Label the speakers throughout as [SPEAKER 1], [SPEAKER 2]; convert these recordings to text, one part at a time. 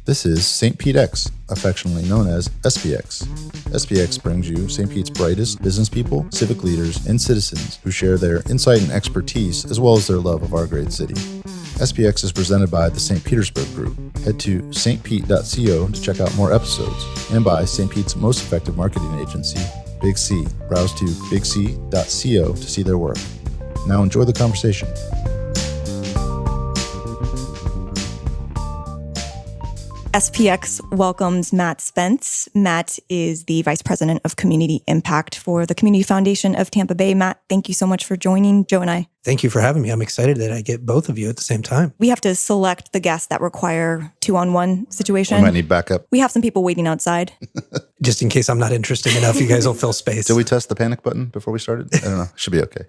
[SPEAKER 1] This is St. Pete X, affectionately known as SPX. SPX brings you St. Pete's brightest business people, civic leaders, and citizens who share their insight and expertise as well as their love of our great city. SPX is presented by the St. Petersburg Group. Head to stpete.co to check out more episodes, and by St. Pete's most effective marketing agency, Big C. Browse to bigc.co to see their work. Now enjoy the conversation.
[SPEAKER 2] SPX welcomes Matt Spence. Matt is the Vice President of Community Impact for the Community Foundation of Tampa Bay. Matt, thank you so much for joining Joe and I.
[SPEAKER 3] Thank you for having me. I'm excited that I get both of you at the same time.
[SPEAKER 2] We have to select the guests that require 2-on-1 situation.
[SPEAKER 1] We might need backup.
[SPEAKER 2] We have some people waiting outside.
[SPEAKER 3] Just in case I'm not interesting enough, you guys will fill space.
[SPEAKER 1] Did we test the panic button before we started? I don't know. Should be okay.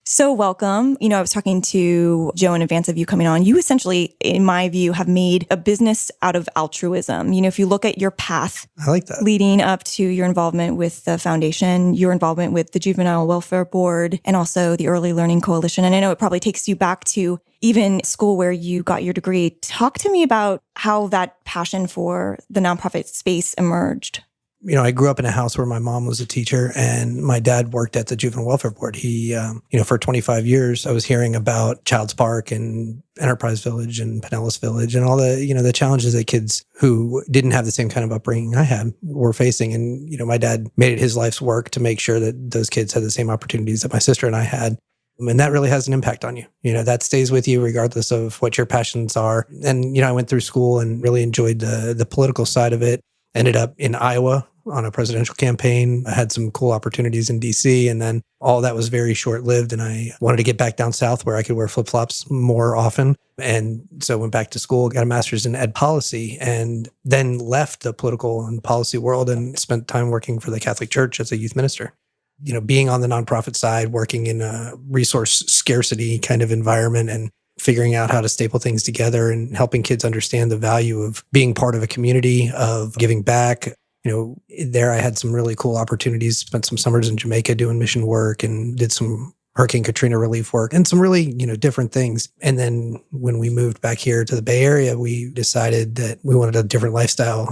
[SPEAKER 2] So welcome. I was talking to Joe in advance of you coming on. You essentially, in my view, have made a business out of altruism. If you look at your path,
[SPEAKER 3] I like that.
[SPEAKER 2] Leading up to your involvement with the foundation, your involvement with the Juvenile Welfare Board, and also the Early Learning Coalition. And I know it probably takes you back to even school where you got your degree. Talk to me about how that passion for the nonprofit space emerged.
[SPEAKER 3] I grew up in a house where my mom was a teacher and my dad worked at the Juvenile Welfare Board. He, for 25 years, I was hearing about Child's Park and Enterprise Village and Pinellas Village and all the challenges that kids who didn't have the same kind of upbringing I had were facing. And, my dad made it his life's work to make sure that those kids had the same opportunities that my sister and I had. And that really has an impact on you. That stays with you regardless of what your passions are. And, I went through school and really enjoyed the political side of it. Ended up in Iowa on a presidential campaign. I had some cool opportunities in DC, and then all that was very short-lived. And I wanted to get back down south where I could wear flip-flops more often. And so went back to school, got a master's in ed policy, and then left the political and policy world and spent time working for the Catholic Church as a youth minister. Being on the nonprofit side, working in a resource scarcity kind of environment and figuring out how to staple things together and helping kids understand the value of being part of a community, of giving back. There I had some really cool opportunities, spent some summers in Jamaica doing mission work and did some Hurricane Katrina relief work and some really, different things. And then when we moved back here to the Bay Area, we decided that we wanted a different lifestyle.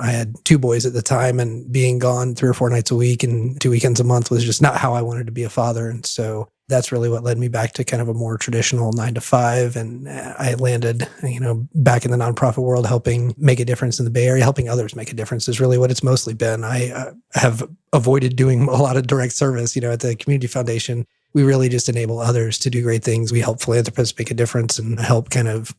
[SPEAKER 3] I had 2 boys at the time, and being gone 3 or 4 nights a week and 2 weekends a month was just not how I wanted to be a father. And so that's really what led me back to kind of a more traditional 9-to-5. And I landed, back in the nonprofit world, helping make a difference in the Bay Area, helping others make a difference is really what it's mostly been. I have avoided doing a lot of direct service, at the Community Foundation. We really just enable others to do great things. We help philanthropists make a difference and help kind of,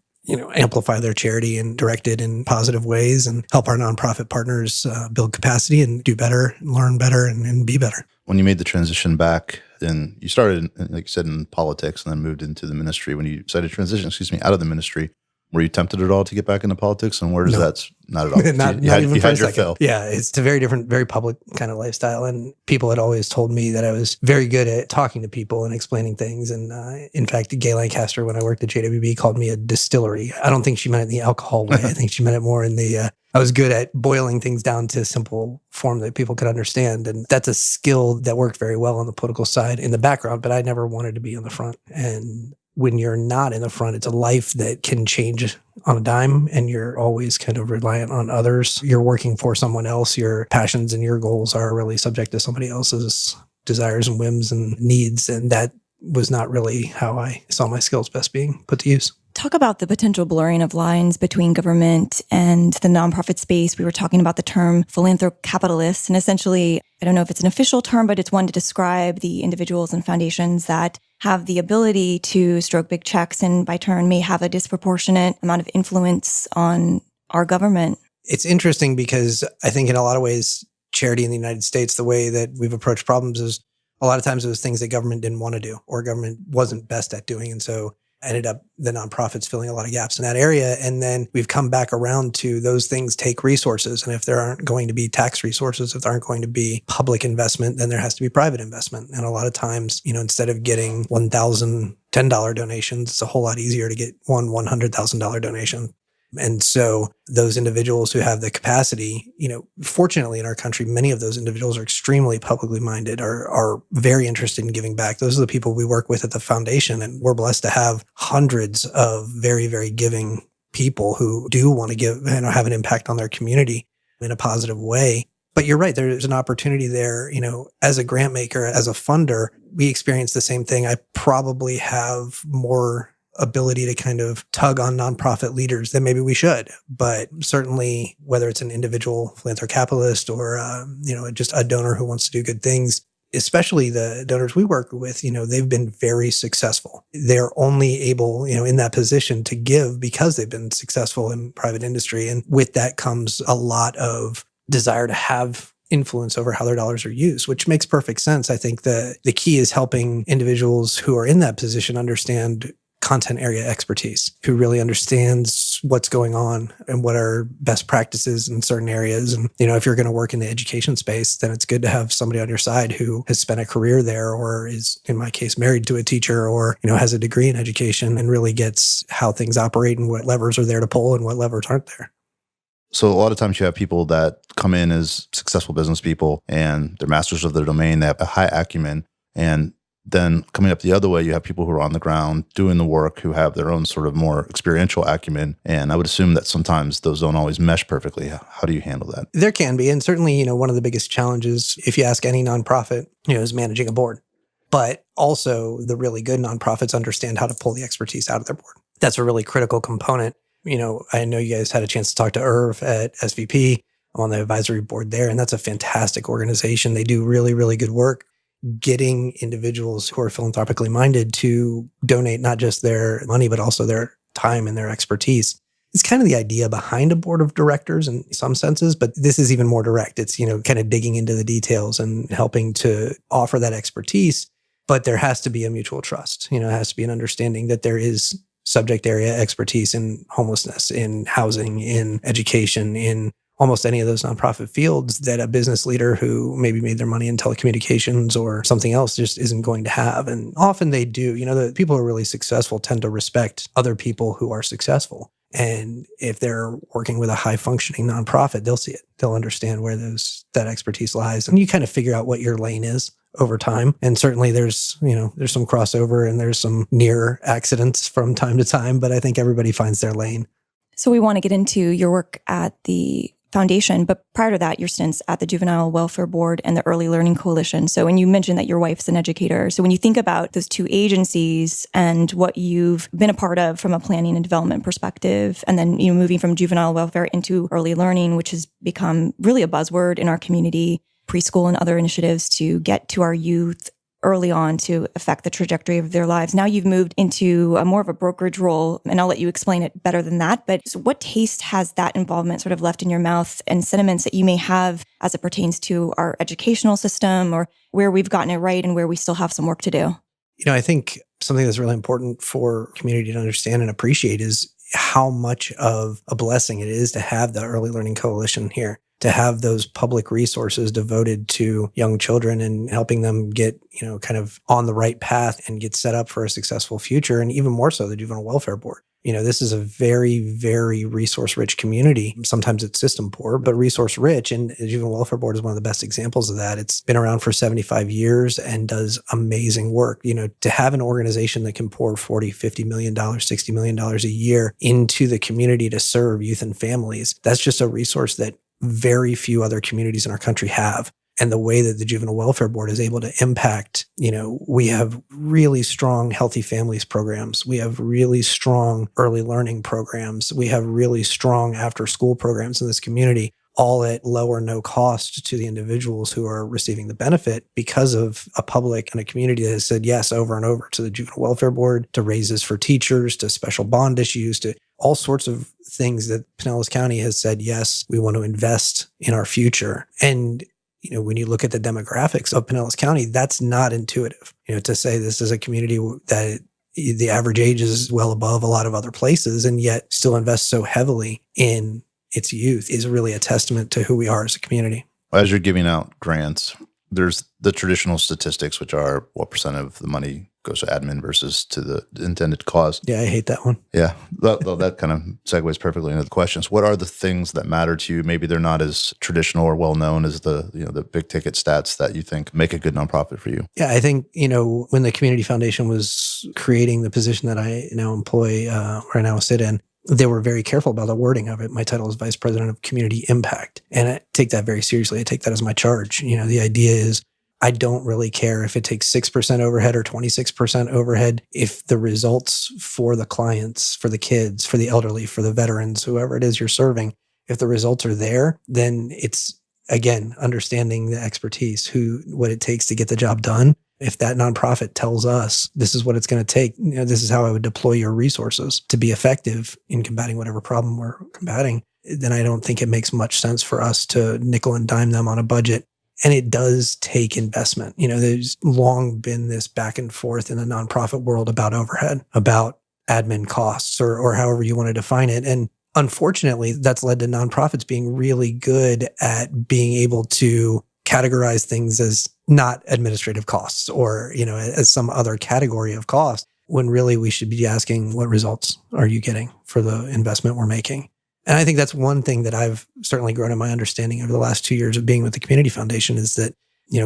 [SPEAKER 3] amplify their charity and direct it in positive ways and help our nonprofit partners build capacity and do better, learn better, and be better.
[SPEAKER 1] When you made the transition back, then you started, like you said, in politics and then moved into the ministry. When you decided to transition, out of the ministry, were you tempted at all to get back into politics? And where does that, not at all.
[SPEAKER 3] You had your
[SPEAKER 1] fill.
[SPEAKER 3] Yeah, it's a very different, very public kind of lifestyle. And people had always told me that I was very good at talking to people and explaining things. And in fact, Gay Lancaster, when I worked at JWB, called me a distillery. I don't think she meant it in the alcohol way. I think she meant it more in the, I was good at boiling things down to a simple form that people could understand. And that's a skill that worked very well on the political side in the background, but I never wanted to be on the front. And when you're not in the front, it's a life that can change on a dime, and you're always kind of reliant on others. You're working for someone else. Your passions and your goals are really subject to somebody else's desires and whims and needs. And that was not really how I saw my skills best being put to use.
[SPEAKER 2] Talk about the potential blurring of lines between government and the nonprofit space. We were talking about the term philanthrocapitalist, and essentially, I don't know if it's an official term, but it's one to describe the individuals and foundations that have the ability to stroke big checks and by turn may have a disproportionate amount of influence on our government.
[SPEAKER 3] It's interesting because I think in a lot of ways, charity in the United States, the way that we've approached problems is a lot of times it was things that government didn't want to do or government wasn't best at doing. And so ended up the nonprofits filling a lot of gaps in that area. And then we've come back around to those things take resources. And if there aren't going to be tax resources, if there aren't going to be public investment, then there has to be private investment. And a lot of times, instead of getting 1,000 $10 donations, it's a whole lot easier to get one $100,000 donation. And so those individuals who have the capacity, fortunately in our country, many of those individuals are extremely publicly minded, are very interested in giving back. Those are the people we work with at the foundation. And we're blessed to have hundreds of very, very giving people who do want to give and have an impact on their community in a positive way. But you're right, there's an opportunity there. As a grant maker, as a funder, we experience the same thing. I probably have more ability to kind of tug on nonprofit leaders than maybe we should. But certainly, whether it's an individual philanthrocapitalist or, just a donor who wants to do good things, especially the donors we work with, they've been very successful. They're only able, in that position to give because they've been successful in private industry. And with that comes a lot of desire to have influence over how their dollars are used, which makes perfect sense. I think the key is helping individuals who are in that position understand content area expertise, who really understands what's going on and what are best practices in certain areas. And, if you're going to work in the education space, then it's good to have somebody on your side who has spent a career there or is, in my case, married to a teacher or, has a degree in education and really gets how things operate and what levers are there to pull and what levers aren't there.
[SPEAKER 1] So a lot of times you have people that come in as successful business people and they're masters of their domain. They have a high acumen. And then coming up the other way, you have people who are on the ground doing the work who have their own sort of more experiential acumen. And I would assume that sometimes those don't always mesh perfectly. How do you handle that?
[SPEAKER 3] There can be. And certainly, one of the biggest challenges, if you ask any nonprofit, is managing a board. But also the really good nonprofits understand how to pull the expertise out of their board. That's a really critical component. I know you guys had a chance to talk to Irv at SVP. I'm on the advisory board there, and that's a fantastic organization. They do really, really good work getting individuals who are philanthropically minded to donate not just their money, but also their time and their expertise. It's kind of the idea behind a board of directors in some senses, but this is even more direct. It's, kind of digging into the details and helping to offer that expertise. But there has to be a mutual trust. It has to be an understanding that there is subject area expertise in homelessness, in housing, in education, in almost any of those nonprofit fields that a business leader who maybe made their money in telecommunications or something else just isn't going to have. And often they do. The people who are really successful tend to respect other people who are successful. And if they're working with a high functioning nonprofit, they'll see it. They'll understand where that expertise lies. And you kind of figure out what your lane is over time. And certainly there's some crossover and there's some near accidents from time to time, but I think everybody finds their lane.
[SPEAKER 2] So we want to get into your work at the foundation, but prior to that, your stints at the Juvenile Welfare Board and the Early Learning Coalition. So when you mentioned that your wife's an educator, so when you think about those two agencies and what you've been a part of from a planning and development perspective, and then moving from juvenile welfare into early learning, which has become really a buzzword in our community, preschool and other initiatives to get to our youth early on to affect the trajectory of their lives. Now you've moved into a more of a brokerage role, and I'll let you explain it better than that. But so what taste has that involvement sort of left in your mouth, and sentiments that you may have as it pertains to our educational system, or where we've gotten it right and where we still have some work to do?
[SPEAKER 3] I think something that's really important for community to understand and appreciate is how much of a blessing it is to have the Early Learning Coalition here, to have those public resources devoted to young children and helping them get, kind of on the right path and get set up for a successful future. And even more so, the Juvenile Welfare Board. This is a very, very resource-rich community. Sometimes it's system poor, but resource-rich. And the Juvenile Welfare Board is one of the best examples of that. It's been around for 75 years and does amazing work. To have an organization that can pour $40, $50 million, $60 million a year into the community to serve youth and families, that's just a resource that very few other communities in our country have. And the way that the Juvenile Welfare Board is able to impact, we have really strong healthy families programs. We have really strong early learning programs. We have really strong after school programs in this community, all at low or no cost to the individuals who are receiving the benefit because of a public and a community that has said yes over and over to the Juvenile Welfare Board, to raises for teachers, to special bond issues, to all sorts of things that Pinellas County has said, yes, we want to invest in our future. And when you look at the demographics of Pinellas County, that's not intuitive. To say this is a community that the average age is well above a lot of other places and yet still invests so heavily in its youth is really a testament to who we are as a community.
[SPEAKER 1] As you're giving out grants, there's the traditional statistics, which are what percent of the money goes to admin versus to the intended cause.
[SPEAKER 3] Yeah, I hate that one.
[SPEAKER 1] Yeah, that kind of segues perfectly into the questions. What are the things that matter to you? Maybe they're not as traditional or well known as the big ticket stats that you think make a good nonprofit for you.
[SPEAKER 3] Yeah, I think when the Community Foundation was creating the position that I now employ or I now sit in, they were very careful about the wording of it. My title is Vice President of Community Impact. And I take that very seriously. I take that as my charge. The idea is I don't really care if it takes 6% overhead or 26% overhead. If the results for the clients, for the kids, for the elderly, for the veterans, whoever it is you're serving, if the results are there, then it's, again, understanding the expertise, what it takes to get the job done. If that nonprofit tells us this is what it's going to take, this is how I would deploy your resources to be effective in combating whatever problem we're combating, then I don't think it makes much sense for us to nickel and dime them on a budget. And it does take investment. There's long been this back and forth in the nonprofit world about overhead, about admin costs, or however you want to define it. And unfortunately, that's led to nonprofits being really good at being able to categorize things as not administrative costs or, as some other category of cost, when really we should be asking, what results are you getting for the investment we're making? And I think that's one thing that I've certainly grown in my understanding over the last 2 years of being with the Community Foundation is that,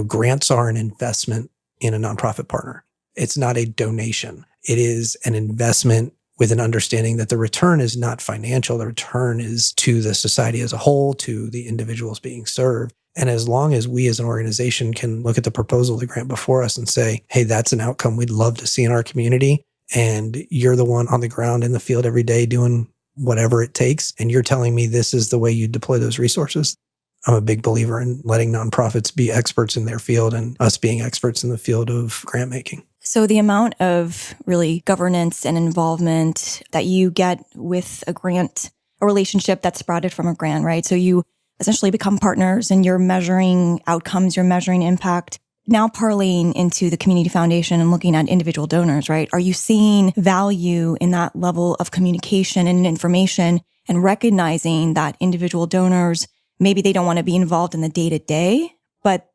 [SPEAKER 3] grants are an investment in a nonprofit partner. It's not a donation. It is an investment with an understanding that the return is not financial. The return is to the society as a whole, to the individuals being served. And as long as we as an organization can look at the proposal of the grant before us and say, hey, that's an outcome we'd love to see in our community, and you're the one on the ground in the field every day doing whatever it takes, and you're telling me this is the way you deploy those resources, I'm a big believer in letting nonprofits be experts in their field and us being experts in the field of grant making.
[SPEAKER 2] So the amount of really governance and involvement that you get with a grant, a relationship that's sprouted from a grant, right? So you essentially become partners and you're measuring outcomes, you're measuring impact. Now parlaying into the Community Foundation and looking at individual donors, right? Are you seeing value in that level of communication and information and recognizing that individual donors, maybe they don't want to be involved in the day-to-day, but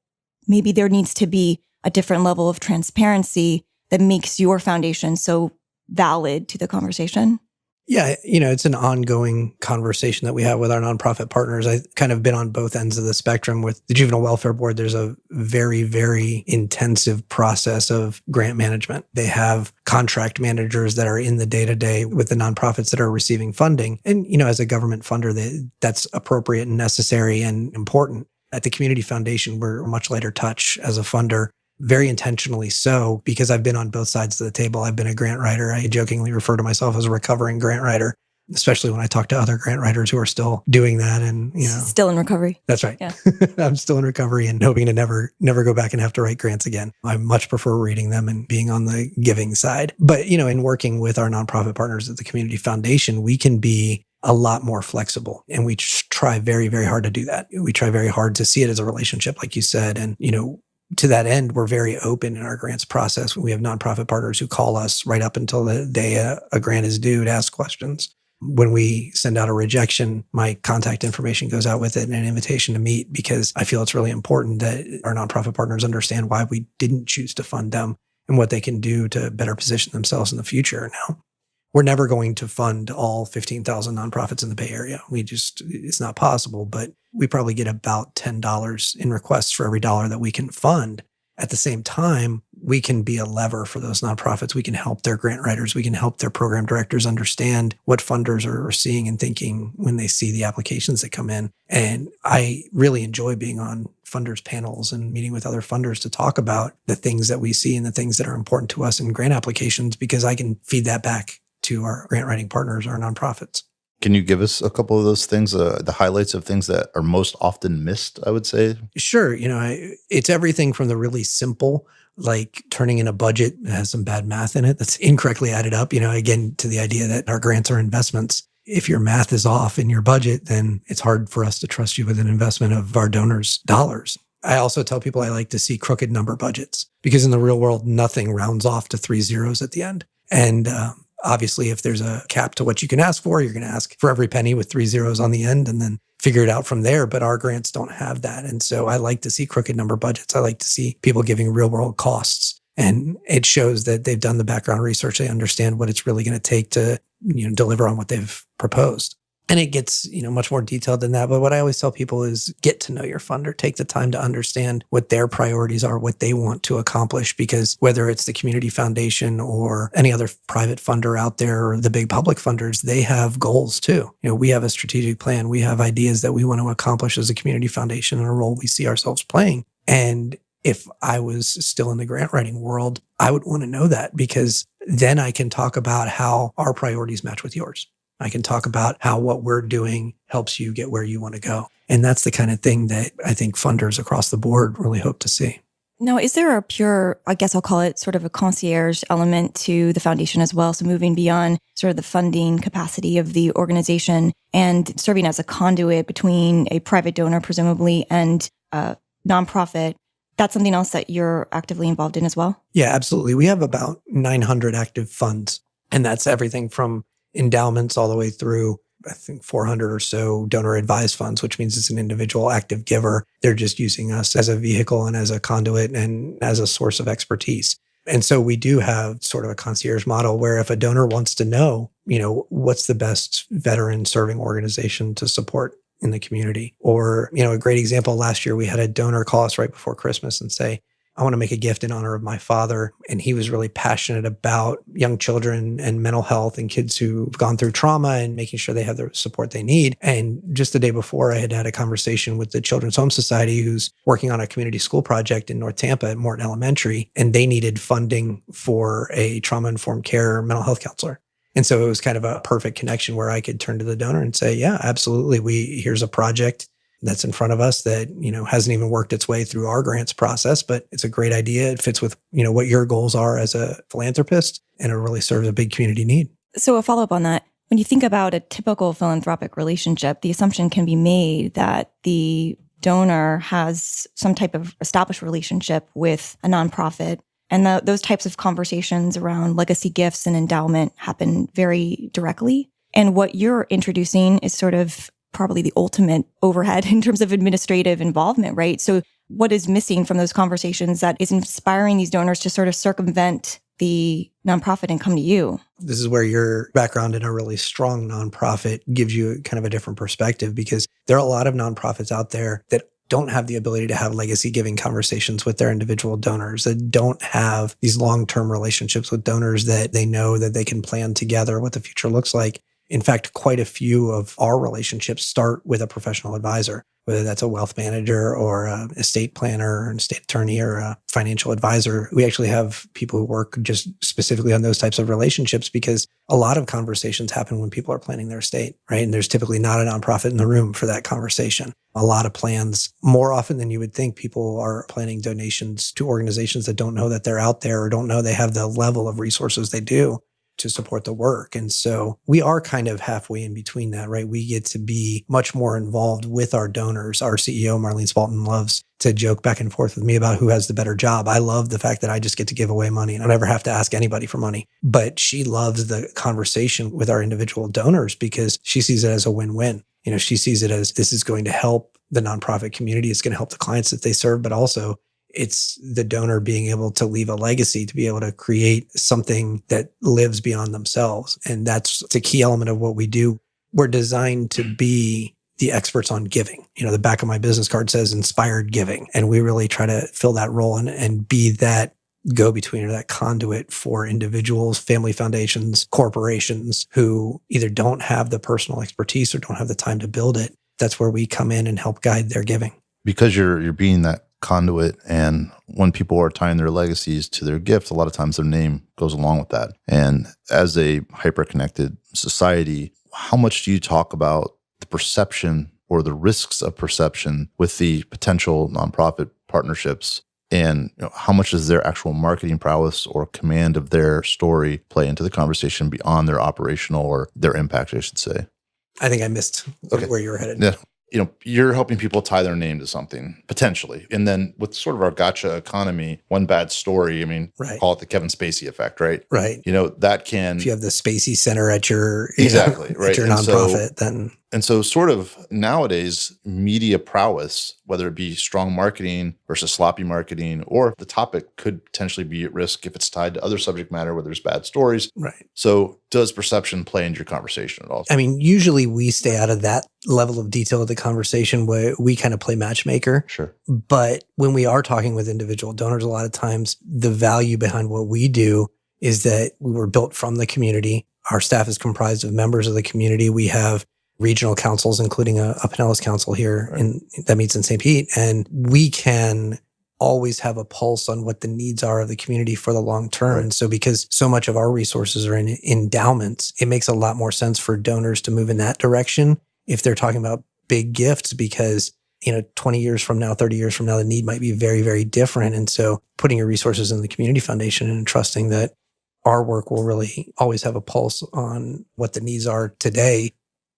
[SPEAKER 2] maybe there needs to be a different level of transparency that makes your foundation so valid to the conversation?
[SPEAKER 3] Yeah, it's an ongoing conversation that we have with our nonprofit partners. I've kind of been on both ends of the spectrum. With the Juvenile Welfare Board, there's a very, very intensive process of grant management. They have contract managers that are in the day-to-day with the nonprofits that are receiving funding. And, as a government funder, that's appropriate and necessary and important. At the Community Foundation, we're a much lighter touch as a funder. Very intentionally so, because I've been on both sides of the table. I've been a grant writer. I jokingly refer to myself as a recovering grant writer, especially when I talk to other grant writers who are still doing that. And,
[SPEAKER 2] still in recovery.
[SPEAKER 3] That's right.
[SPEAKER 2] Yeah.
[SPEAKER 3] I'm still in recovery and hoping to never go back and have to write grants again. I much prefer reading them and being on the giving side. But, in working with our nonprofit partners at the Community Foundation, we can be a lot more flexible. And we try very, very hard to do that. We try very hard to see it as a relationship, like you said. And, to that end, we're very open in our grants process. We have nonprofit partners who call us right up until the day a grant is due to ask questions. When we send out a rejection, my contact information goes out with it and an invitation to meet, because I feel it's really important that our nonprofit partners understand why we didn't choose to fund them and what they can do to better position themselves in the future. Now, we're never going to fund all 15,000 nonprofits in the Bay Area. It's not possible, but we probably get about $10 in requests for every dollar that we can fund. At the same time, we can be a lever for those nonprofits. We can help their grant writers. We can help their program directors understand what funders are seeing and thinking when they see the applications that come in. And I really enjoy being on funders panels and meeting with other funders to talk about the things that we see and the things that are important to us in grant applications, because I can feed that back to our grant writing partners, our nonprofits.
[SPEAKER 1] Can you give us a couple of those things, the highlights of things that are most often missed, I would say?
[SPEAKER 3] Sure. It's everything from the really simple, like turning in a budget that has some bad math in it that's incorrectly added up, again, to the idea that our grants are investments. If your math is off in your budget, then it's hard for us to trust you with an investment of our donors' dollars. I also tell people I like to see crooked number budgets, because in the real world, nothing rounds off to 3 zeros at the end. And obviously, if there's a cap to what you can ask for, you're going to ask for every penny with 3 zeros on the end and then figure it out from there. But our grants don't have that. And so I like to see crooked number budgets. I like to see people giving real world costs. And it shows that they've done the background research. They understand what it's really going to take to deliver on what they've proposed. And it gets, much more detailed than that. But what I always tell people is get to know your funder, take the time to understand what their priorities are, what they want to accomplish, because whether it's the community foundation or any other private funder out there or the big public funders, they have goals too. We have a strategic plan. We have ideas that we want to accomplish as a community foundation and a role we see ourselves playing. And if I was still in the grant writing world, I would want to know that, because then I can talk about how our priorities match with yours. I can talk about how what we're doing helps you get where you want to go. And that's the kind of thing that I think funders across the board really hope to see.
[SPEAKER 2] Now, is there a pure, I guess I'll call it sort of a concierge element to the foundation as well? So moving beyond sort of the funding capacity of the organization and serving as a conduit between a private donor, presumably, and a nonprofit. That's something else that you're actively involved in as well?
[SPEAKER 3] Yeah, absolutely. We have about 900 active funds, and that's everything from endowments all the way through, I think, 400 or so donor advised funds, which means it's an individual active giver. They're just using us as a vehicle and as a conduit and as a source of expertise. And so we do have sort of a concierge model where if a donor wants to know, what's the best veteran serving organization to support in the community. Or, a great example, last year we had a donor call us right before Christmas and say, I want to make a gift in honor of my father. And he was really passionate about young children and mental health and kids who've gone through trauma and making sure they have the support they need. And just the day before, I had had a conversation with the Children's Home Society, who's working on a community school project in North Tampa at Morton Elementary. And they needed funding for a trauma-informed care mental health counselor. And so it was kind of a perfect connection where I could turn to the donor and say, yeah, absolutely. Here's a project that's in front of us that, hasn't even worked its way through our grants process, but it's a great idea. It fits with, what your goals are as a philanthropist, and it really serves a big community need.
[SPEAKER 2] So a follow-up on that, when you think about a typical philanthropic relationship, the assumption can be made that the donor has some type of established relationship with a nonprofit. And those types of conversations around legacy gifts and endowment happen very directly. And what you're introducing is sort of probably the ultimate overhead in terms of administrative involvement, right? So what is missing from those conversations that is inspiring these donors to sort of circumvent the nonprofit and come to you?
[SPEAKER 3] This is where your background in a really strong nonprofit gives you kind of a different perspective, because there are a lot of nonprofits out there that don't have the ability to have legacy giving conversations with their individual donors, that don't have these long-term relationships with donors that they know that they can plan together what the future looks like. In fact, quite a few of our relationships start with a professional advisor, whether that's a wealth manager or an estate planner or an estate attorney or a financial advisor. We actually have people who work just specifically on those types of relationships, because a lot of conversations happen when people are planning their estate, right? And there's typically not a nonprofit in the room for that conversation. A lot of plans, more often than you would think, people are planning donations to organizations that don't know that they're out there or don't know they have the level of resources they do to support the work. And so we are kind of halfway in between that, right? We get to be much more involved with our donors. Our CEO, Marlene Spalton, loves to joke back and forth with me about who has the better job. I love the fact that I just get to give away money and I never have to ask anybody for money. But she loves the conversation with our individual donors because she sees it as a win-win. She sees it as this is going to help the nonprofit community. It's going to help the clients that they serve, but also it's the donor being able to leave a legacy, to be able to create something that lives beyond themselves. And that's the key element of what we do. We're designed to be the experts on giving. The back of my business card says inspired giving. And we really try to fill that role and be that go-between or that conduit for individuals, family foundations, corporations who either don't have the personal expertise or don't have the time to build it. That's where we come in and help guide their giving.
[SPEAKER 1] Because you're being that conduit, and when people are tying their legacies to their gift, a lot of times their name goes along with that. And as a hyper-connected society, how much do you talk about the perception or the risks of perception with the potential nonprofit partnerships? And how much does their actual marketing prowess or command of their story play into the conversation beyond their operational or their impact, I should say?
[SPEAKER 3] I think I missed where you were headed.
[SPEAKER 1] Yeah. You're helping people tie their name to something, potentially. And then with sort of our gotcha economy, one bad story,
[SPEAKER 3] right.
[SPEAKER 1] Call it the Kevin Spacey effect, right?
[SPEAKER 3] Right.
[SPEAKER 1] That can...
[SPEAKER 3] If you have the Spacey Center at your...
[SPEAKER 1] Exactly, right.
[SPEAKER 3] At your nonprofit, then...
[SPEAKER 1] And so sort of nowadays, media prowess, whether it be strong marketing versus sloppy marketing, or the topic could potentially be at risk if it's tied to other subject matter where there's bad stories.
[SPEAKER 3] Right.
[SPEAKER 1] So does perception play into your conversation at all?
[SPEAKER 3] I mean, usually we stay out of that level of detail of the conversation where we kind of play matchmaker.
[SPEAKER 1] Sure.
[SPEAKER 3] But when we are talking with individual donors, a lot of times the value behind what we do is that we were built from the community. Our staff is comprised of members of the community. We have regional councils, including a Pinellas council here that meets in St. Pete. And we can always have a pulse on what the needs are of the community for the long term. And so because so much of our resources are in endowments, it makes a lot more sense for donors to move in that direction if they're talking about big gifts, because 20 years from now, 30 years from now, the need might be very, very different. And so putting your resources in the community foundation and trusting that our work will really always have a pulse on what the needs are today.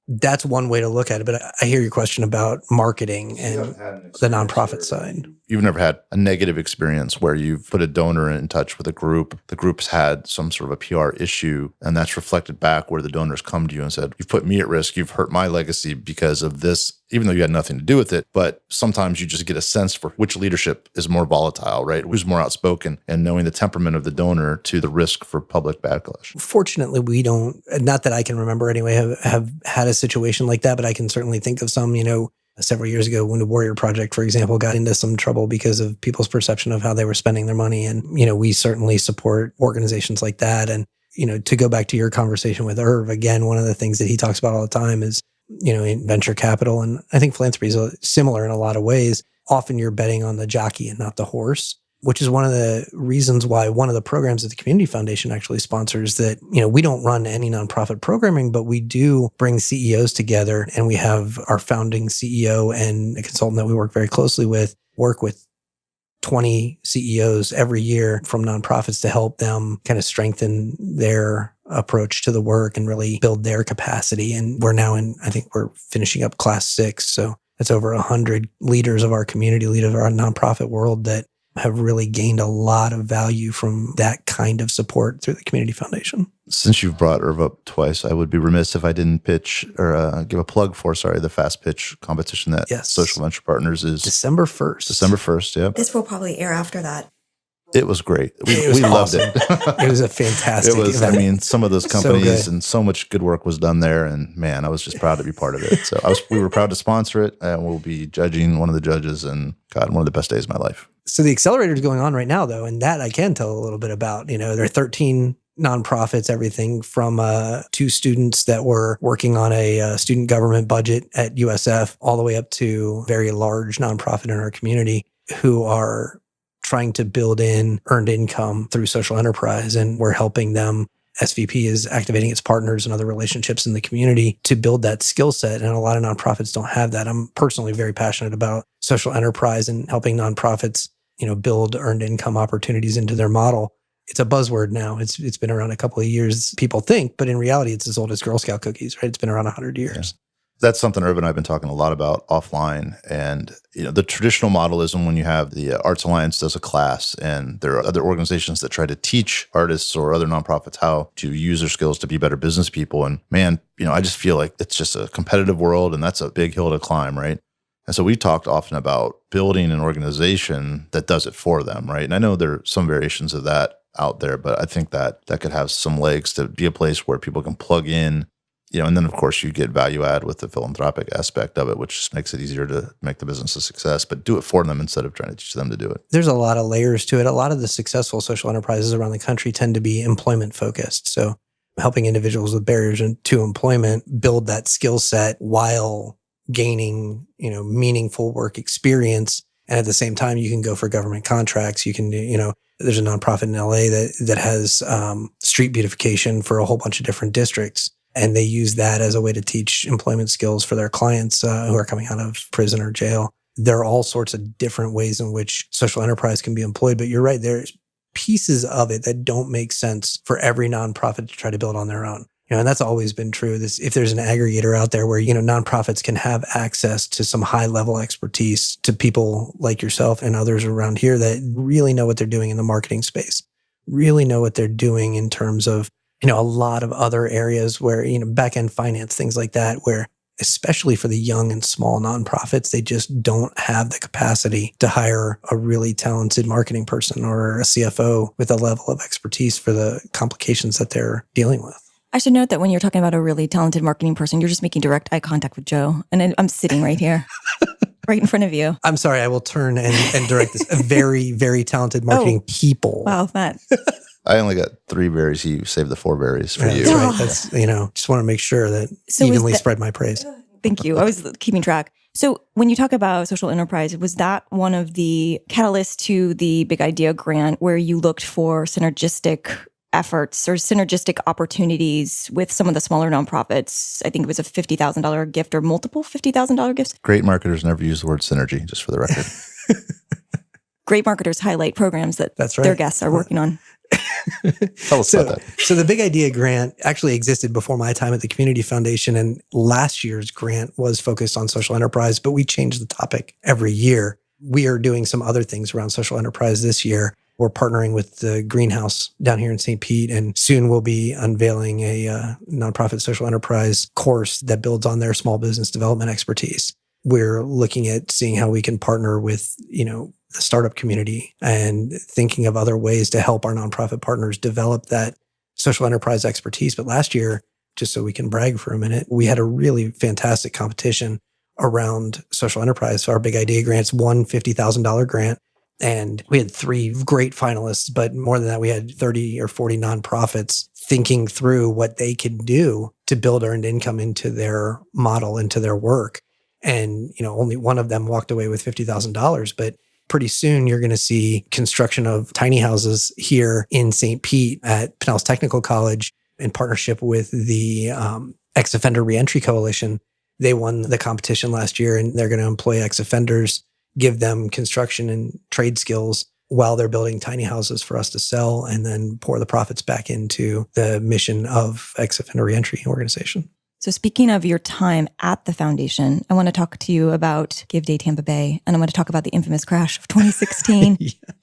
[SPEAKER 3] That's one way to look at it. But I hear your question about marketing and the nonprofit side.
[SPEAKER 1] You've never had a negative experience where you've put a donor in touch with a group, the group's had some sort of a PR issue, and that's reflected back where the donors come to you and said, you've put me at risk, you've hurt my legacy because of this, even though you had nothing to do with it. But sometimes you just get a sense for which leadership is more volatile, right? Who's more outspoken, and knowing the temperament of the donor to the risk for public backlash.
[SPEAKER 3] Fortunately, we don't, not that I can remember anyway, have had a situation like that, but I can certainly think of some, several years ago, Wounded Warrior Project, for example, got into some trouble because of people's perception of how they were spending their money. And, we certainly support organizations like that. And, to go back to your conversation with Irv, again, one of the things that he talks about all the time is, in venture capital. And I think philanthropy is similar in a lot of ways. Often you're betting on the jockey and not the horse, which is one of the reasons why one of the programs that the Community Foundation actually sponsors that, we don't run any nonprofit programming, but we do bring CEOs together, and we have our founding CEO and a consultant that we work very closely with, work with 20 CEOs every year from nonprofits to help them kind of strengthen their approach to the work and really build their capacity. And we're now I think we're finishing up class 6. So that's over 100 leaders of our community, leaders of our nonprofit world that have really gained a lot of value from that kind of support through the Community Foundation.
[SPEAKER 1] Since you've brought Irv up twice, I would be remiss if I didn't pitch or give a plug for, the fast pitch competition that Social Venture Partners is.
[SPEAKER 3] December 1st.
[SPEAKER 1] December 1st, yeah.
[SPEAKER 2] This will probably air after that.
[SPEAKER 1] It was great.
[SPEAKER 3] It was
[SPEAKER 1] loved
[SPEAKER 3] awesome.
[SPEAKER 1] it.
[SPEAKER 3] It was a fantastic event.
[SPEAKER 1] Some of those companies and so much good work was done there. And man, I was just proud to be part of it. So we were proud to sponsor it, and we'll be judging one of the judges, and God, one of the best days of my life.
[SPEAKER 3] So the accelerator is going on right now, though, and that I can tell a little bit about. There are 13 nonprofits, everything from 2 students that were working on a student government budget at USF, all the way up to a very large nonprofit in our community who are trying to build in earned income through social enterprise. And we're helping them. SVP is activating its partners and other relationships in the community to build that skill set. And a lot of nonprofits don't have that. I'm personally very passionate about social enterprise and helping nonprofits, build earned income opportunities into their model. It's a buzzword now. It's been around a couple of years, people think, but in reality, it's as old as Girl Scout cookies, right? It's been around 100 years.
[SPEAKER 1] Yeah. That's something Irv and I have been talking a lot about offline. And, the traditional model is when you have the Arts Alliance does a class, and there are other organizations that try to teach artists or other nonprofits how to use their skills to be better business people. And man, I just feel like it's just a competitive world, and that's a big hill to climb, right? And so we talked often about building an organization that does it for them, right? And I know there are some variations of that out there, but I think that could have some legs to be a place where people can plug in, and then of course you get value add with the philanthropic aspect of it, which just makes it easier to make the business a success, but do it for them instead of trying to teach them to do it.
[SPEAKER 3] There's a lot of layers to it. A lot of the successful social enterprises around the country tend to be employment focused. So helping individuals with barriers to employment build that skill set while gaining, meaningful work experience. And at the same time, you can go for government contracts. You can do, there's a nonprofit in LA that has street beautification for a whole bunch of different districts. And they use that as a way to teach employment skills for their clients who are coming out of prison or jail. There are all sorts of different ways in which social enterprise can be employed. But you're right, there's pieces of it that don't make sense for every nonprofit to try to build on their own. And that's always been true. If there's an aggregator out there where, nonprofits can have access to some high level expertise to people like yourself and others around here that really know what they're doing in the marketing space, really know what they're doing in terms of, a lot of other areas where, back end finance, things like that, where especially for the young and small nonprofits, they just don't have the capacity to hire a really talented marketing person or a CFO with a level of expertise for the complications that they're dealing with.
[SPEAKER 2] I should note that when you're talking about a really talented marketing person, you're just making direct eye contact with Joe. And I'm sitting right here, right in front of you.
[SPEAKER 3] I'm sorry, I will turn and direct this. A very, very talented marketing people.
[SPEAKER 2] Wow, Matt.
[SPEAKER 1] I only got 3 berries. You saved the 4 berries for you.
[SPEAKER 3] That's right. That's, just want to make sure that evenly spread my praise.
[SPEAKER 2] Thank you. I was keeping track. So when you talk about social enterprise, was that one of the catalysts to the Big Idea grant where you looked for synergistic efforts or synergistic opportunities with some of the smaller nonprofits? I think it was a $50,000 gift or multiple $50,000 gifts.
[SPEAKER 1] Great marketers never use the word synergy, just for the record.
[SPEAKER 2] Great marketers highlight programs that their guests are working on.
[SPEAKER 1] Tell us about that.
[SPEAKER 3] So the Big Idea grant actually existed before my time at the Community Foundation, and last year's grant was focused on social enterprise, but we change the topic every year. We are doing some other things around social enterprise this year. We're partnering with the Greenhouse down here in St. Pete, and soon we'll be unveiling a nonprofit social enterprise course that builds on their small business development expertise. We're looking at seeing how we can partner with, the startup community and thinking of other ways to help our nonprofit partners develop that social enterprise expertise. But last year, just so we can brag for a minute, we had a really fantastic competition around social enterprise. Our Big Idea grants won $50,000 grant. And we had 3 great finalists, but more than that, we had 30 or 40 nonprofits thinking through what they could do to build earned income into their model, into their work. And, only one of them walked away with $50,000. But pretty soon you're going to see construction of tiny houses here in St. Pete at Pinellas Technical College in partnership with the Ex-Offender Reentry Coalition. They won the competition last year, and they're going to employ ex-offenders, give them construction and trade skills while they're building tiny houses for us to sell, and then pour the profits back into the mission of Ex-Offender Reentry Organization.
[SPEAKER 2] So speaking of your time at the foundation, I want to talk to you about Give Day Tampa Bay, and I want to talk about the infamous crash of 2016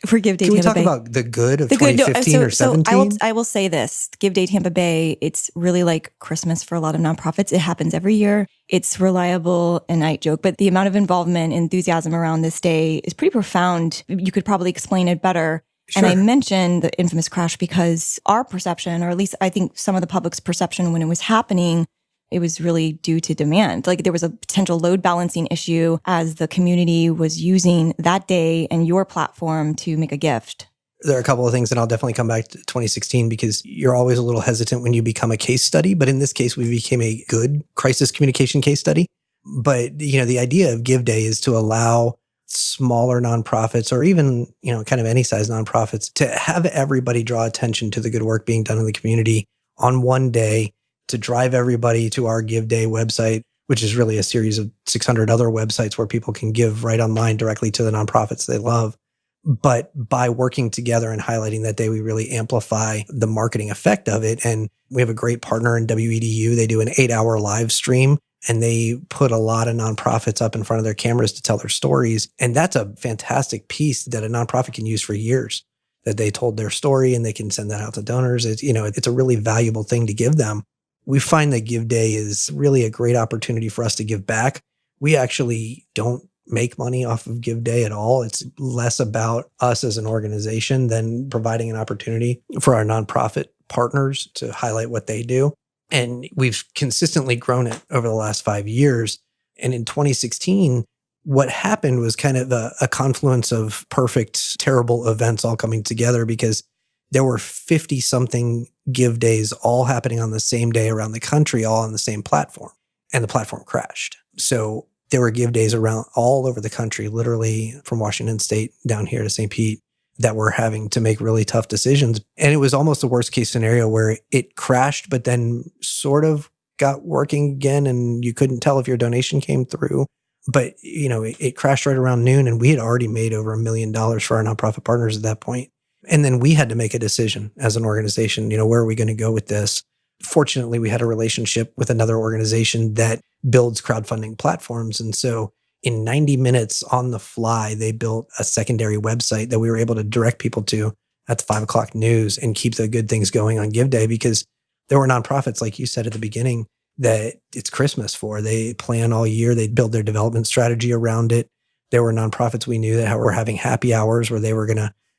[SPEAKER 2] for Give Day Tampa Bay.
[SPEAKER 3] Can we talk about the good of 2015 or 17?
[SPEAKER 2] So I will say this, Give Day Tampa Bay, it's really like Christmas for a lot of nonprofits. It happens every year. It's reliable, and I joke, but the amount of involvement and enthusiasm around this day is pretty profound. You could probably explain it better. Sure. And I mentioned the infamous crash because our perception, or at least I think some of the public's perception when it was happening, it was really due to demand. Like there was a potential load balancing issue as the community was using that day and your platform to make a gift.
[SPEAKER 3] There are a couple of things, and I'll definitely come back to 2016 because you're always a little hesitant when you become a case study. But in this case, we became a good crisis communication case study. But, the idea of Give Day is to allow smaller nonprofits or even, kind of any size nonprofits to have everybody draw attention to the good work being done in the community on one day, to drive everybody to our Give Day website, which is really a series of 600 other websites where people can give right online directly to the nonprofits they love. But by working together and highlighting that day, we really amplify the marketing effect of it. And we have a great partner in WEDU. They do an 8-hour live stream, and they put a lot of nonprofits up in front of their cameras to tell their stories. And that's a fantastic piece that a nonprofit can use for years, that they told their story and they can send that out to donors. It's a really valuable thing to give them. We find that Give Day is really a great opportunity for us to give back. We actually don't make money off of Give Day at all. It's less about us as an organization than providing an opportunity for our nonprofit partners to highlight what they do. And we've consistently grown it over the last 5 years. And in 2016, what happened was kind of a confluence of perfect, terrible events all coming together because there were 50-something Give Days all happening on the same day around the country, all on the same platform. And the platform crashed. So there were Give Days around all over the country, literally from Washington State down here to St. Pete, that were having to make really tough decisions. And it was almost a worst case scenario where it crashed, but then sort of got working again and you couldn't tell if your donation came through. But, it crashed right around noon and we had already made over $1 million for our nonprofit partners at that point. And then we had to make a decision as an organization, where are we going to go with this? Fortunately, we had a relationship with another organization that builds crowdfunding platforms. And so in 90 minutes on the fly, they built a secondary website that we were able to direct people to at the 5 o'clock news and keep the good things going on Give Day because there were nonprofits, like you said at the beginning, that it's Christmas for. They plan all year. They build their development strategy around it. There were nonprofits we knew that were having happy hours where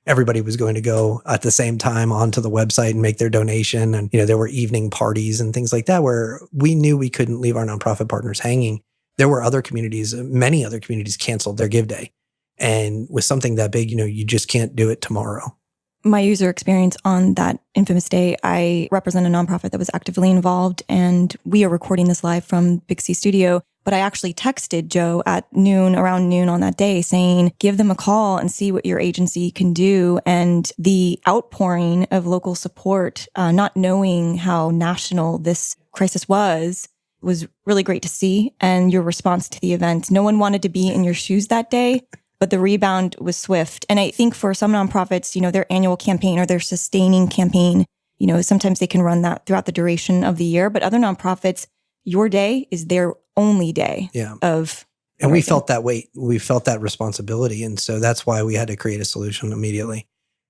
[SPEAKER 3] everybody was going to go at the same time onto the website and make their donation. And, there were evening parties and things like that where we knew we couldn't leave our nonprofit partners hanging. There were many other communities canceled their Give Day. And with something that big, you just can't do it tomorrow.
[SPEAKER 2] My user experience on that infamous day, I represent a nonprofit that was actively involved, and we are recording this live from Big C Studio. But I actually texted Joe at around noon on that day saying, give them a call and see what your agency can do. And the outpouring of local support, not knowing how national this crisis was really great to see. And your response to the event, no one wanted to be in your shoes that day, but the rebound was swift. And I think for some nonprofits, their annual campaign or their sustaining campaign, sometimes they can run that throughout the duration of the year. But other nonprofits, your day is their only day of.
[SPEAKER 3] And we felt that weight. We felt that responsibility. And so that's why we had to create a solution immediately.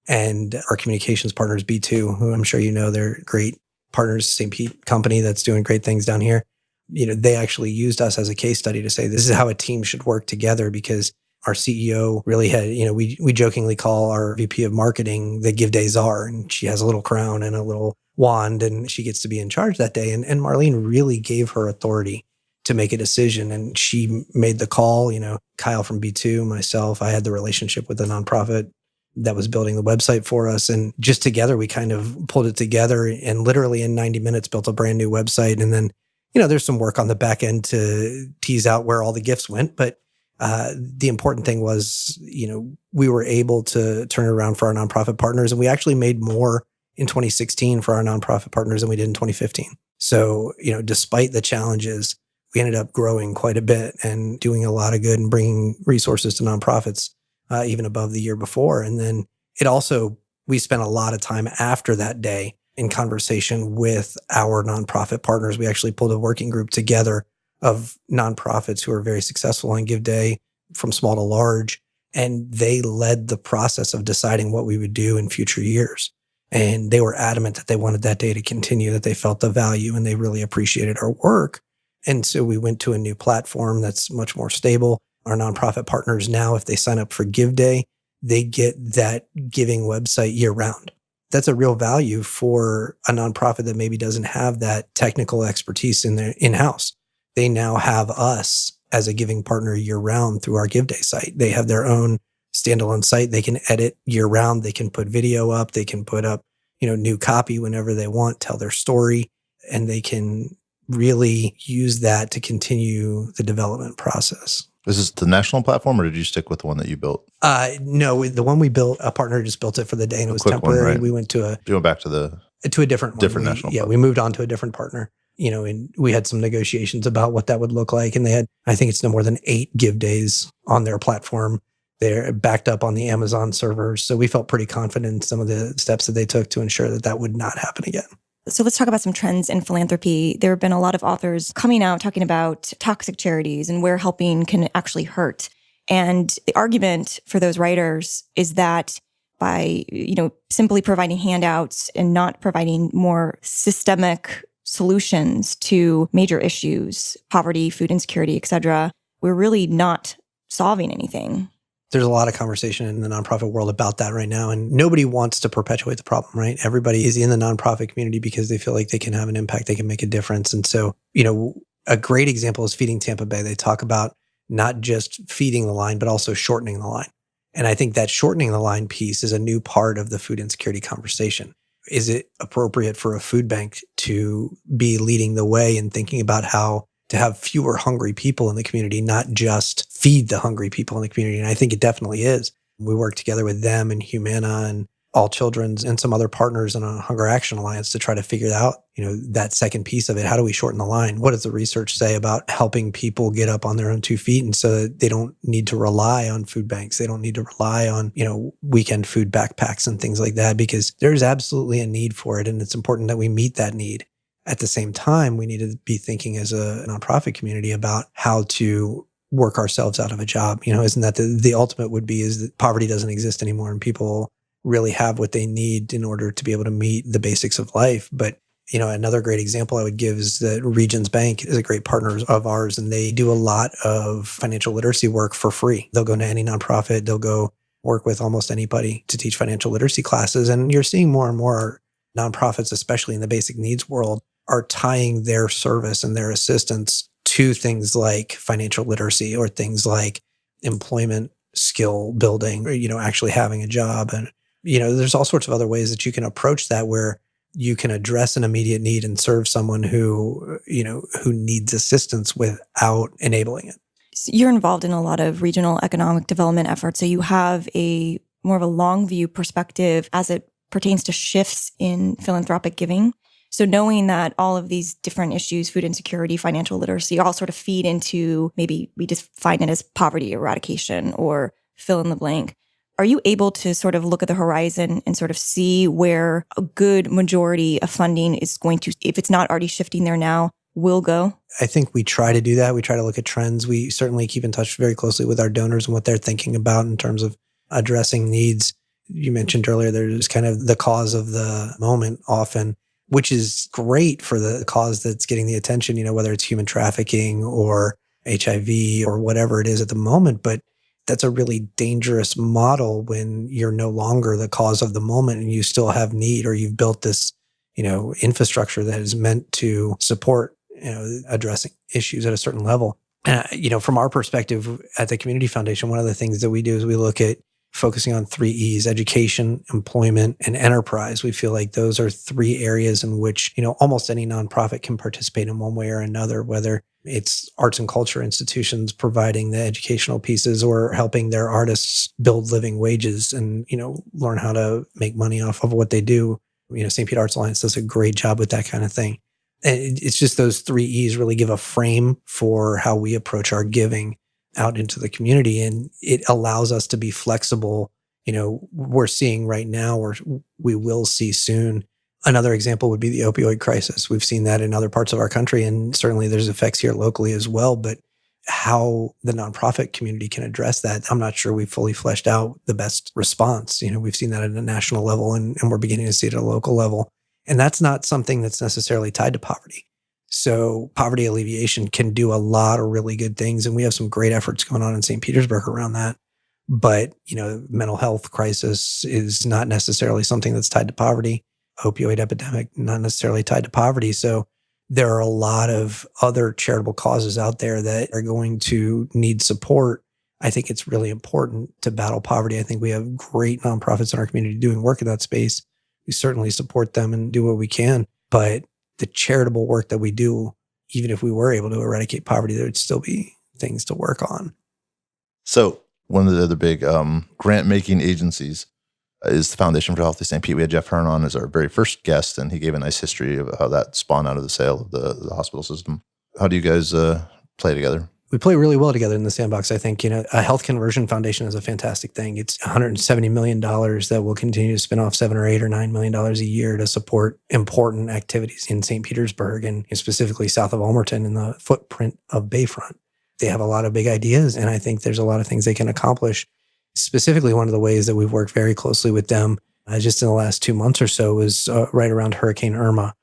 [SPEAKER 3] And our communications partners, B2, who I'm sure they're great partners, St. Pete company that's doing great things down here. They actually used us as a case study to say, this is how a team should work together, because our CEO really had, we jokingly call our VP of marketing the Give Day czar, and she has a little crown and a little wand, and she gets to be in charge that day. And Marlene really gave her authority to make a decision, and she made the call. Kyle from B2, myself, I had the relationship with the nonprofit that was building the website for us. And just together, we kind of pulled it together and literally in 90 minutes built a brand new website. And then, there's some work on the back end to tease out where all the gifts went. But the important thing was, we were able to turn it around for our nonprofit partners. And we actually made more in 2016 for our nonprofit partners than we did in 2015. So, despite the challenges, we ended up growing quite a bit and doing a lot of good and bringing resources to nonprofits, even above the year before. And then we spent a lot of time after that day in conversation with our nonprofit partners. We actually pulled a working group together of nonprofits who are very successful on Give Day from small to large. And they led the process of deciding what we would do in future years. And they were adamant that they wanted that day to continue, that they felt the value and they really appreciated our work. And so we went to a new platform that's much more stable. Our nonprofit partners now, if they sign up for Give Day, they get that giving website year round. That's a real value for a nonprofit that maybe doesn't have that technical expertise in their in-house. They now have us as a giving partner year round through our Give Day site. They have their own standalone site. They can edit year round. They can put video up. They can put up, new copy whenever they want, tell their story, and they can really use that to continue the development process.
[SPEAKER 1] Is this the national platform, or did you stick with the one that you built?
[SPEAKER 3] No, the one we built, a partner just built it for the day, and it was temporary.
[SPEAKER 1] One, right?
[SPEAKER 3] We went to
[SPEAKER 1] You went back to
[SPEAKER 3] a different one.
[SPEAKER 1] National.
[SPEAKER 3] Yeah, we moved on to a different partner. And we had some negotiations about what that would look like, and they had, I think it's no more than 8 Give Days on their platform. They're backed up on the Amazon servers, so we felt pretty confident in some of the steps that they took to ensure that would not happen again.
[SPEAKER 2] So let's talk about some trends in philanthropy. There have been a lot of authors coming out talking about toxic charities and where helping can actually hurt. And the argument for those writers is that by, simply providing handouts and not providing more systemic solutions to major issues, poverty, food insecurity, et cetera, we're really not solving anything.
[SPEAKER 3] There's a lot of conversation in the nonprofit world about that right now, and nobody wants to perpetuate the problem, right? Everybody is in the nonprofit community because they feel like they can have an impact, they can make a difference. And so, a great example is Feeding Tampa Bay. They talk about not just feeding the line, but also shortening the line. And I think that shortening the line piece is a new part of the food insecurity conversation. Is it appropriate for a food bank to be leading the way and thinking about how to have fewer hungry people in the community, not just feed the hungry people in the community? And I think it definitely is. We work together with them and Humana and All Children's and some other partners in a Hunger Action Alliance to try to figure out, that second piece of it. How do we shorten the line? What does the research say about helping people get up on their own 2 feet, and so that they don't need to rely on food banks? They don't need to rely on, weekend food backpacks and things like that, because there's absolutely a need for it. And it's important that we meet that need. At the same time, we need to be thinking as a nonprofit community about how to work ourselves out of a job. Isn't that the ultimate would be, is that poverty doesn't exist anymore and people really have what they need in order to be able to meet the basics of life. But Another great example I would give is that Regions Bank is a great partner of ours, and they do a lot of financial literacy work for free. They'll go to any nonprofit, they'll go work with almost anybody to teach financial literacy classes. And you're seeing more and more nonprofits, especially in the basic needs world, are tying their service and their assistance to things like financial literacy or things like employment skill building, or, actually having a job. And, there's all sorts of other ways that you can approach that where you can address an immediate need and serve someone who needs assistance without enabling it.
[SPEAKER 2] So you're involved in a lot of regional economic development efforts. So you have a more of a long view perspective as it pertains to shifts in philanthropic giving. So knowing that all of these different issues, food insecurity, financial literacy, all sort of feed into, maybe we define it as poverty eradication or fill in the blank. Are you able to sort of look at the horizon and sort of see where a good majority of funding is going to, if it's not already shifting there now, will go?
[SPEAKER 3] I think we try to do that. We try to look at trends. We certainly keep in touch very closely with our donors and what they're thinking about in terms of addressing needs. You mentioned earlier, there's kind of the cause of the moment often, which is great for the cause that's getting the attention, whether it's human trafficking or HIV or whatever it is at the moment. But that's a really dangerous model when you're no longer the cause of the moment and you still have need, or you've built this, infrastructure that is meant to support, addressing issues at a certain level. From our perspective at the Community Foundation, one of the things that we do is we look at focusing on 3 E's: education, employment, and enterprise. We feel like those are 3 areas in which, almost any nonprofit can participate in one way or another, whether it's arts and culture institutions providing the educational pieces or helping their artists build living wages and, learn how to make money off of what they do. St. Pete Arts Alliance does a great job with that kind of thing. And it's just those 3 E's really give a frame for how we approach our giving out into the community. And it allows us to be flexible. We're seeing right now, or we will see soon. Another example would be the opioid crisis. We've seen that in other parts of our country, and certainly there's effects here locally as well. But how the nonprofit community can address that, I'm not sure we've fully fleshed out the best response. We've seen that at a national level, and we're beginning to see it at a local level. And that's not something that's necessarily tied to poverty. So poverty alleviation can do a lot of really good things. And we have some great efforts going on in St. Petersburg around that. But, mental health crisis is not necessarily something that's tied to poverty. Opioid epidemic, not necessarily tied to poverty. So there are a lot of other charitable causes out there that are going to need support. I think it's really important to battle poverty. I think we have great nonprofits in our community doing work in that space. We certainly support them and do what we can. But the charitable work that we do, even if we were able to eradicate poverty, there would still be things to work on.
[SPEAKER 1] So one of the other big grant-making agencies is the Foundation for Healthy St. Pete. We had Jeff Hearn on as our very first guest, and he gave a nice history of how that spawned out of the sale of the hospital system. How do you guys play together?
[SPEAKER 3] We play really well together in the sandbox. I think, a health conversion foundation is a fantastic thing. It's $170 million that will continue to spin off $7 or $8 or $9 million a year to support important activities in St. Petersburg and specifically south of Ulmerton in the footprint of Bayfront. They have a lot of big ideas, and I think there's a lot of things they can accomplish. Specifically, one of the ways that we've worked very closely with them just in the last 2 months or so was right around Hurricane Irma.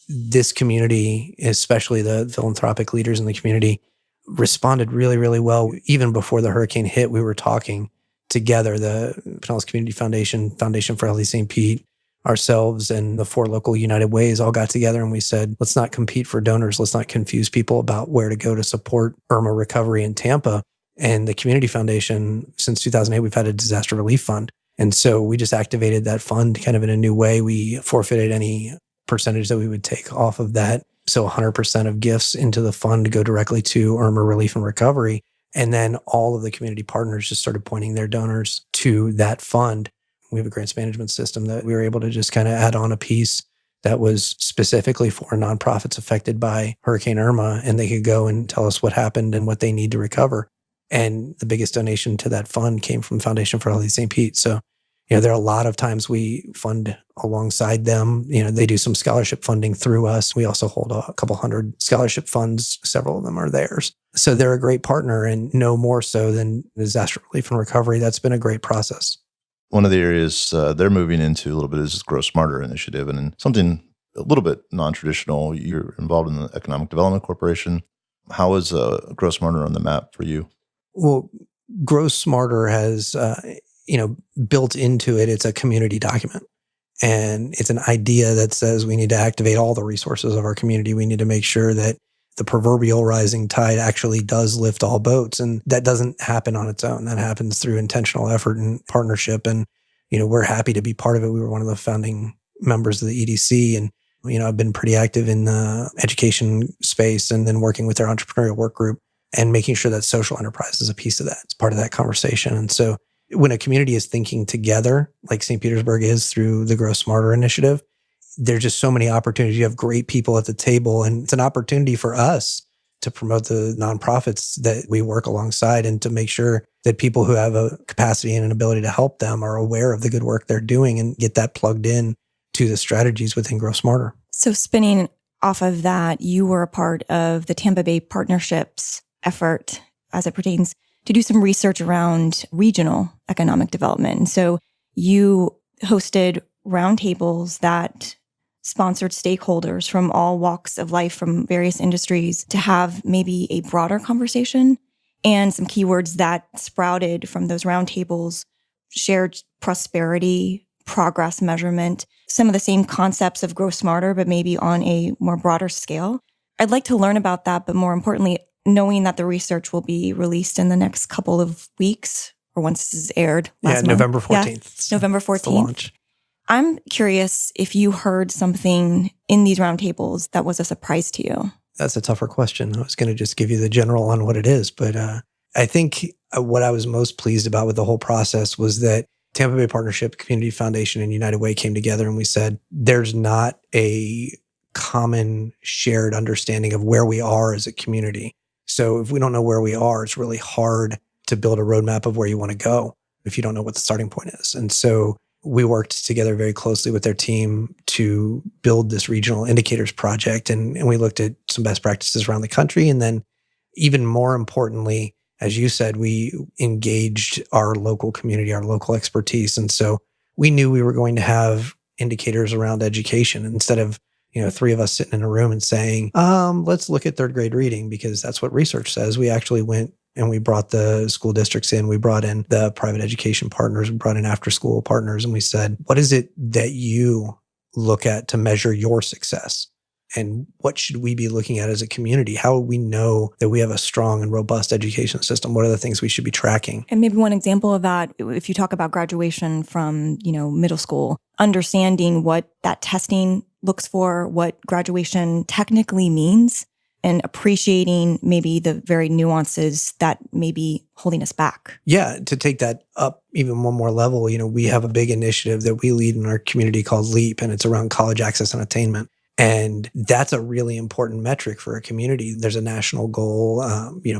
[SPEAKER 3] This community, especially the philanthropic leaders in the community, responded really, really well. Even before the hurricane hit, we were talking together, the Pinellas Community Foundation, Foundation for Healthy St. Pete, ourselves, and the 4 local United Ways all got together and we said, let's not compete for donors. Let's not confuse people about where to go to support Irma recovery in Tampa. And the Community Foundation, since 2008, we've had a disaster relief fund. And so we just activated that fund kind of in a new way. We forfeited any percentage that we would take off of that. So 100% of gifts into the fund go directly to Irma relief and recovery. And then all of the community partners just started pointing their donors to that fund. We have a grants management system that we were able to just kind of add on a piece that was specifically for nonprofits affected by Hurricane Irma. And they could go and tell us what happened and what they need to recover. And the biggest donation to that fund came from Foundation for Healthy St. Pete. So, there are a lot of times we fund alongside them. They do some scholarship funding through us. We also hold a couple hundred scholarship funds. Several of them are theirs. So they're a great partner, and no more so than disaster relief and recovery. That's been a great process.
[SPEAKER 1] One of the areas they're moving into a little bit is this Grow Smarter initiative. And something a little bit non-traditional. You're involved in the Economic Development Corporation. How is Grow Smarter on the map for you?
[SPEAKER 3] Well, Grow Smarter has, built into it, it's a community document. And it's an idea that says we need to activate all the resources of our community. We need to make sure that the proverbial rising tide actually does lift all boats. And that doesn't happen on its own. That happens through intentional effort and partnership. And, we're happy to be part of it. We were one of the founding members of the EDC. And, I've been pretty active in the education space and then working with their entrepreneurial work group and making sure that social enterprise is a piece of that. It's part of that conversation. And so when a community is thinking together, like St. Petersburg is through the Grow Smarter initiative, there's just so many opportunities. You have great people at the table, and it's an opportunity for us to promote the nonprofits that we work alongside and to make sure that people who have a capacity and an ability to help them are aware of the good work they're doing and get that plugged in to the strategies within Grow Smarter.
[SPEAKER 2] So spinning off of that, you were a part of the Tampa Bay Partnerships effort as it pertains to do some research around regional economic development. And so you hosted roundtables that sponsored stakeholders from all walks of life, from various industries, to have maybe a broader conversation. And some keywords that sprouted from those roundtables: shared prosperity, progress measurement, some of the same concepts of Grow Smarter, but maybe on a more broader scale. I'd like to learn about that, but more importantly, knowing that the research will be released in the next couple of weeks, or once this is aired last month.
[SPEAKER 3] November 14th.
[SPEAKER 2] Yeah, November 14th.
[SPEAKER 3] The launch.
[SPEAKER 2] I'm curious if you heard something in these roundtables that was a surprise to you.
[SPEAKER 3] That's a tougher question. I was going to just give you the general on what it is, but I think what I was most pleased about with the whole process was that Tampa Bay Partnership, Community Foundation, and United Way came together and we said, there's not a common shared understanding of where we are as a community. So if we don't know where we are, it's really hard to build a roadmap of where you want to go if you don't know what the starting point is. And so we worked together very closely with their team to build this regional indicators project. And we looked at some best practices around the country. And then even more importantly, as you said, we engaged our local community, our local expertise. And so we knew we were going to have indicators around education instead of, three of us sitting in a room and saying, let's look at third grade reading because that's what research says. We actually went and we brought the school districts in, we brought in the private education partners, we brought in after school partners, and we said, what is it that you look at to measure your success? And what should we be looking at as a community? How would we know that we have a strong and robust education system? What are the things we should be tracking?
[SPEAKER 2] And maybe one example of that, if you talk about graduation from, middle school, understanding what that testing looks for, what graduation technically means, and appreciating maybe the very nuances that may be holding us back.
[SPEAKER 3] Yeah, to take that up even one more level, we have a big initiative that we lead in our community called LEAP, and it's around college access and attainment. And that's a really important metric for a community. There's a national goal,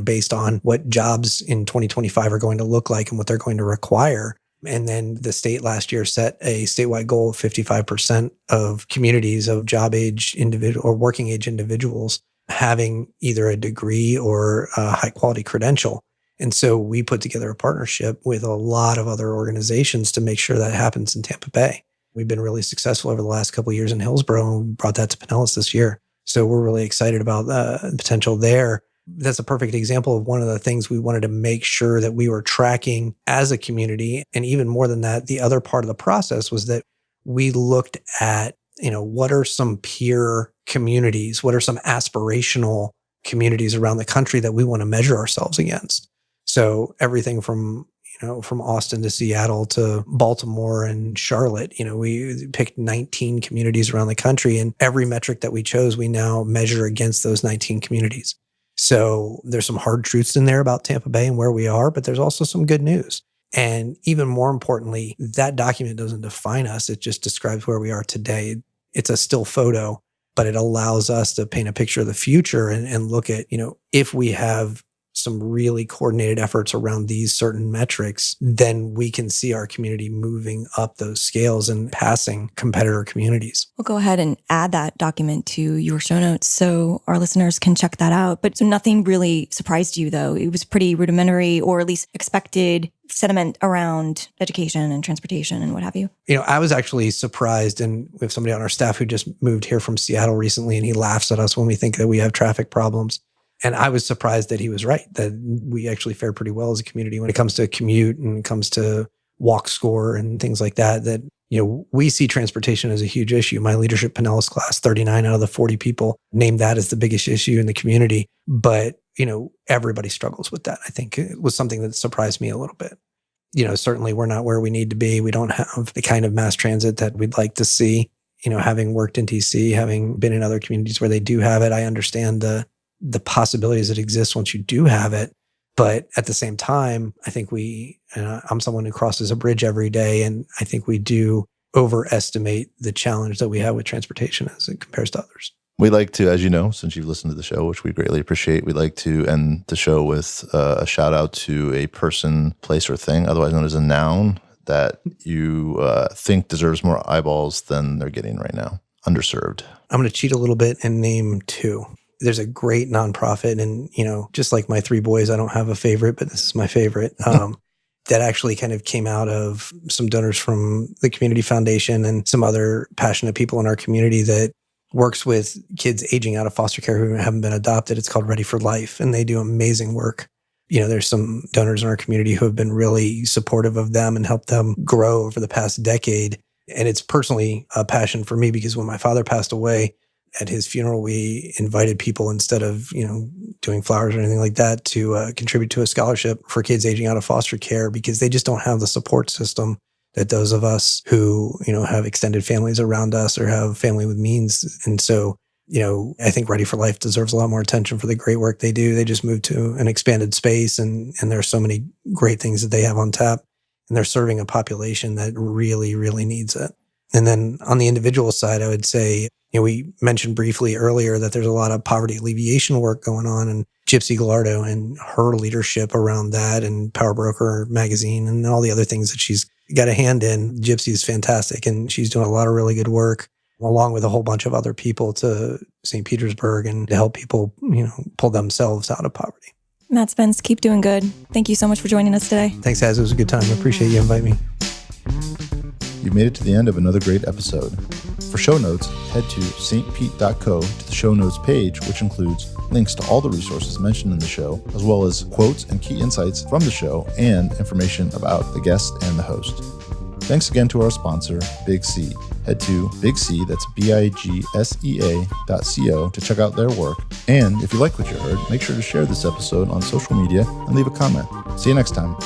[SPEAKER 3] based on what jobs in 2025 are going to look like and what they're going to require. And then the state last year set a statewide goal of 55% of communities of job age individual or working age individuals having either a degree or a high quality credential. And so we put together a partnership with a lot of other organizations to make sure that happens in Tampa Bay. We've been really successful over the last couple of years in Hillsborough, and we brought that to Pinellas this year. So we're really excited about the potential there. That's a perfect example of one of the things we wanted to make sure that we were tracking as a community. And even more than that, the other part of the process was that we looked at, what are some peer communities? What are some aspirational communities around the country that we want to measure ourselves against? So everything from Austin to Seattle to Baltimore and Charlotte, we picked 19 communities around the country, and every metric that we chose, we now measure against those 19 communities. So there's some hard truths in there about Tampa Bay and where we are, but there's also some good news. And even more importantly, that document doesn't define us. It just describes where we are today. It's a still photo, but it allows us to paint a picture of the future and look at, if we have some really coordinated efforts around these certain metrics, then we can see our community moving up those scales and passing competitor communities.
[SPEAKER 2] We'll go ahead and add that document to your show notes so our listeners can check that out. But so nothing really surprised you, though. It was pretty rudimentary, or at least expected sentiment around education and transportation and what have you.
[SPEAKER 3] I was actually surprised, and we have somebody on our staff who just moved here from Seattle recently, and he laughs at us when we think that we have traffic problems. And I was surprised that he was right, that we actually fare pretty well as a community when it comes to commute and it comes to walk score and things like that, we see transportation as a huge issue. My leadership Pinellas class, 39 out of the 40 people named that as the biggest issue in the community. But, everybody struggles with that. I think it was something that surprised me a little bit. Certainly we're not where we need to be. We don't have the kind of mass transit that we'd like to see. Having worked in DC, having been in other communities where they do have it, I understand the possibilities that exist once you do have it. But at the same time, I think I'm someone who crosses a bridge every day, and I think we do overestimate the challenge that we have with transportation as it compares to others.
[SPEAKER 1] We like to, as you know, since you've listened to the show, which we greatly appreciate, we like to end the show with a shout out to a person, place, or thing, otherwise known as a noun, that you think deserves more eyeballs than they're getting right now. Underserved.
[SPEAKER 3] I'm going to cheat a little bit and name two. There's a great nonprofit, and, just like my three boys, I don't have a favorite, but this is my favorite, that actually kind of came out of some donors from the Community Foundation and some other passionate people in our community that works with kids aging out of foster care who haven't been adopted. It's called Ready for Life, and they do amazing work. There's some donors in our community who have been really supportive of them and helped them grow over the past decade. And it's personally a passion for me because when my father passed away, at his funeral, we invited people, instead of, doing flowers or anything like that, to contribute to a scholarship for kids aging out of foster care, because they just don't have the support system that those of us who, have extended families around us or have family with means. And so, I think Ready for Life deserves a lot more attention for the great work they do. They just moved to an expanded space, and there are so many great things that they have on tap, and they're serving a population that really, really needs it. And then on the individual side, I would say, we mentioned briefly earlier that there's a lot of poverty alleviation work going on, and Gypsy Gallardo and her leadership around that, and Power Broker magazine and all the other things that she's got a hand in. Gypsy is fantastic, and she's doing a lot of really good work along with a whole bunch of other people to St. Petersburg and to help people, pull themselves out of poverty.
[SPEAKER 2] Matt Spence, keep doing good. Thank you so much for joining us today.
[SPEAKER 3] Thanks, guys. It was a good time. I appreciate you inviting me.
[SPEAKER 1] You've made it to the end of another great episode. For show notes, head to stpete.co to the show notes page, which includes links to all the resources mentioned in the show, as well as quotes and key insights from the show and information about the guest and the host. Thanks again to our sponsor, Big C. Head to Big C, that's BIGSEA.co to check out their work. And if you like what you heard, make sure to share this episode on social media and leave a comment. See you next time.